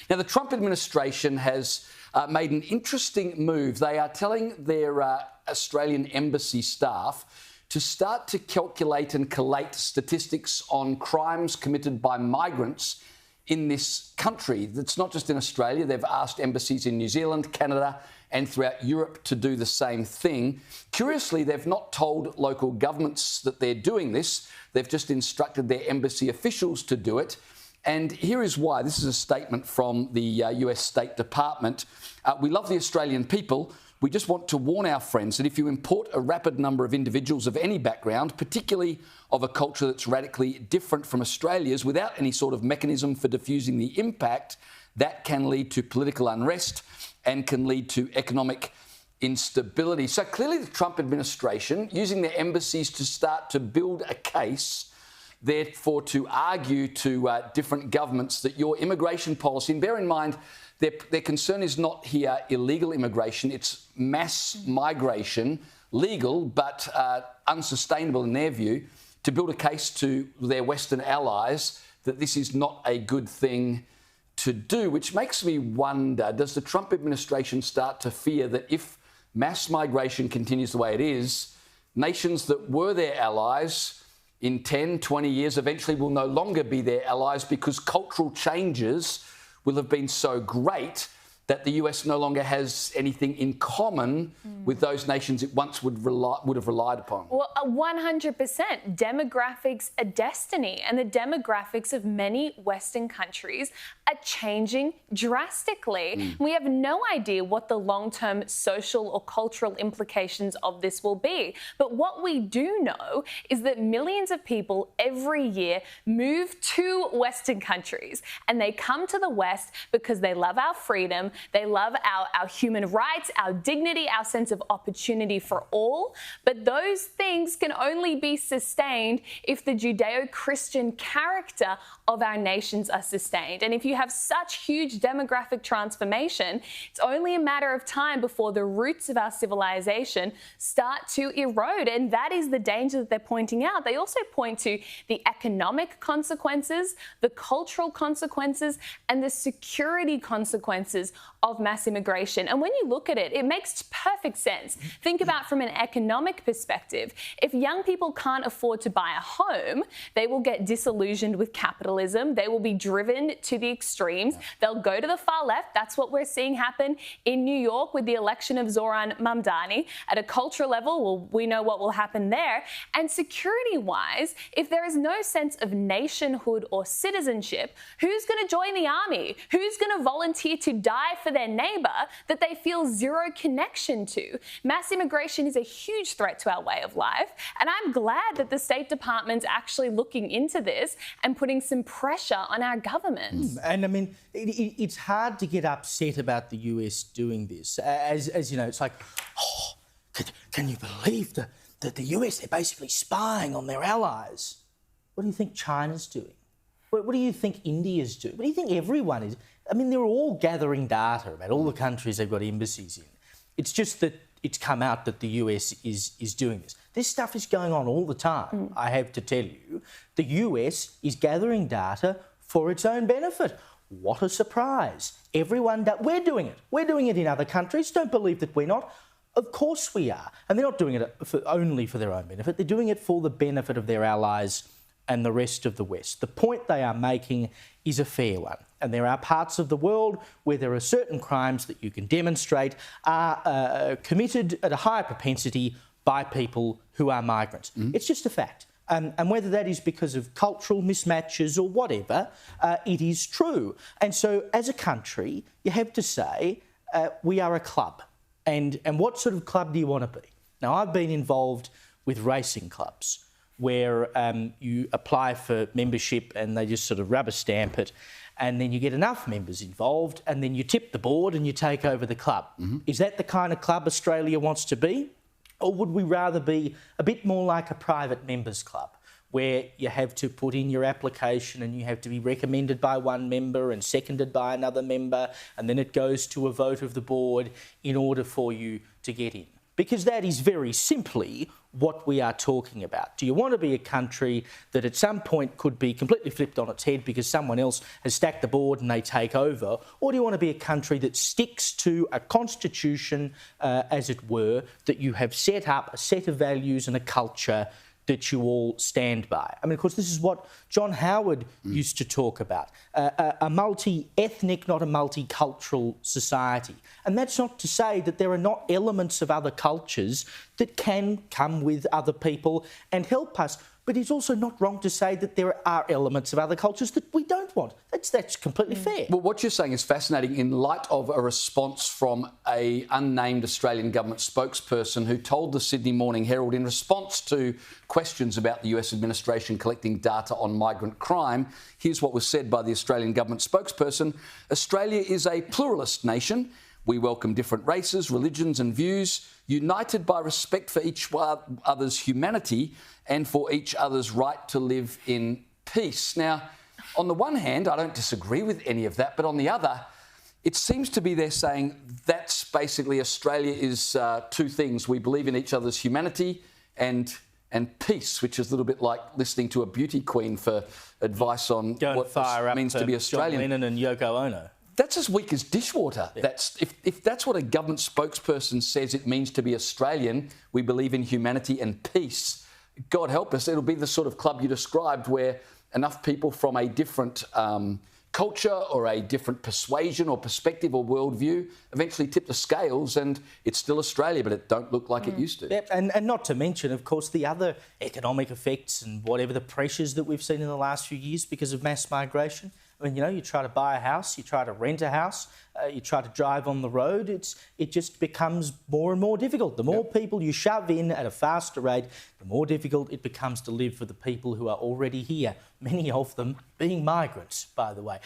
Now, the Trump administration has made an interesting move. They are telling their Australian embassy staff to start to calculate and collate statistics on crimes committed by migrants in this country. It's not just in Australia. They've asked embassies in New Zealand, Canada, and throughout Europe to do the same thing. Curiously, they've not told local governments that they're doing this. They've just instructed their embassy officials to do it. And here is why. This is a statement from the US State Department. We love the Australian people. We just want to warn our friends that if you import a rapid number of individuals of any background, particularly of a culture that's radically different from Australia's, without any sort of mechanism for diffusing the impact, that can lead to political unrest and can lead to economic instability. So clearly the Trump administration, using their embassies to start to build a case, therefore to argue to different governments that your immigration policy, and bear in mind, their concern is not here illegal immigration, it's mass migration, legal but unsustainable in their view, to build a case to their Western allies that this is not a good thing to do, which makes me wonder, does the Trump administration start to fear that if mass migration continues the way it is, nations that were their allies in 10, 20 years eventually will no longer be their allies because cultural changes will have been so great that the US no longer has anything in common with those nations it once would have relied upon? Well, 100%. Demographics are destiny, and the demographics of many Western countries are changing drastically. We have no idea what the long-term social or cultural implications of this will be. But what we do know is that millions of people every year move to Western countries, and they come to the West because they love our freedom, they love our human rights, our dignity, our sense of opportunity for all. But those things can only be sustained if the Judeo-Christian character of our nations are sustained. And if you have such huge demographic transformation, it's only a matter of time before the roots of our civilization start to erode. And that is the danger that they're pointing out. They also point to the economic consequences, the cultural consequences, and the security consequences of mass immigration. And when you look at it, it makes perfect sense. Think about from an economic perspective. If young people can't afford to buy a home, they will get disillusioned with capitalism. They will be driven to the extremes. They'll go to the far left. That's what we're seeing happen in New York with the election of Zoran Mamdani. At a cultural level, well, we know what will happen there. And security-wise, if there is no sense of nationhood or citizenship, who's going to join the army? Who's going to volunteer to die for their neighbour that they feel zero connection to? Mass immigration is a huge threat to our way of life, and I'm glad that the State Department's actually looking into this and putting some pressure on our governments. And I mean, it's hard to get upset about the US doing this. As you know, it's like, oh, can you believe that the US, they're basically spying on their allies? What do you think China's doing? What do you think India's doing? What do you think everyone is? I mean, they're all gathering data about all the countries they've got embassies in. It's just that it's come out that the US is doing this. This stuff is going on all the time, I have to tell you. The US is gathering data for its own benefit. What a surprise. We're doing it. We're doing it in other countries. Don't believe that we're not. Of course we are. And they're not doing it only for their own benefit. They're doing it for the benefit of their allies and the rest of the West. The point they are making is a fair one. And there are parts of the world where there are certain crimes that you can demonstrate are committed at a higher propensity by people who are migrants. It's just a fact. And whether that is because of cultural mismatches or whatever, it is true. And so as a country, you have to say, we are a club. And what sort of club do you want to be? Now, I've been involved with racing clubs where you apply for membership and they just sort of rubber stamp it, and then you get enough members involved and then you tip the board and you take over the club. Is that the kind of club Australia wants to be? Or would we rather be a bit more like a private members club where you have to put in your application and you have to be recommended by one member and seconded by another member, and then it goes to a vote of the board in order for you to get in? because that is very simply what we are talking about. Do you want to be a country that at some point could be completely flipped on its head because someone else has stacked the board and they take over? Or do you want to be a country that sticks to a constitution, as it were, that you have set up, a set of values and a culture that you all stand by? I mean, of course, this is what John Howard used to talk about, a multi-ethnic, not a multicultural society. And that's not to say that there are not elements of other cultures that can come with other people and help us. But it's also not wrong to say that there are elements of other cultures that we don't want. That's completely fair. Well, what you're saying is fascinating in light of a response from a unnamed Australian government spokesperson who told the Sydney Morning Herald in response to questions about the US administration collecting data on migrant crime. Here's what was said by the Australian government spokesperson. Australia is a pluralist nation. We welcome different races, religions and views, united by respect for each other's humanity and for each other's right to live in peace. Now, on the one hand, I don't disagree with any of that, but on the other, it seems to be they're saying that's basically Australia is two things. We believe in each other's humanity and peace, which is a little bit like listening to a beauty queen for advice on what it means to be Australian. John Lennon and Yoko Ono. That's as weak as dishwater. Yeah. If that's what a government spokesperson says it means to be Australian, we believe in humanity and peace. God help us, it'll be the sort of club you described where enough people from a different culture or a different persuasion or perspective or worldview eventually tip the scales and it's still Australia, but it don't look like it used to. Yep. And not to mention, of course, the other economic effects and whatever the pressures that we've seen in the last few years because of mass migration. I mean, you know, you try to buy a house, you try to rent a house, you try to drive on the road, it just becomes more and more difficult. The more people you shove in at a faster rate, the more difficult it becomes to live for the people who are already here, many of them being migrants, by the way.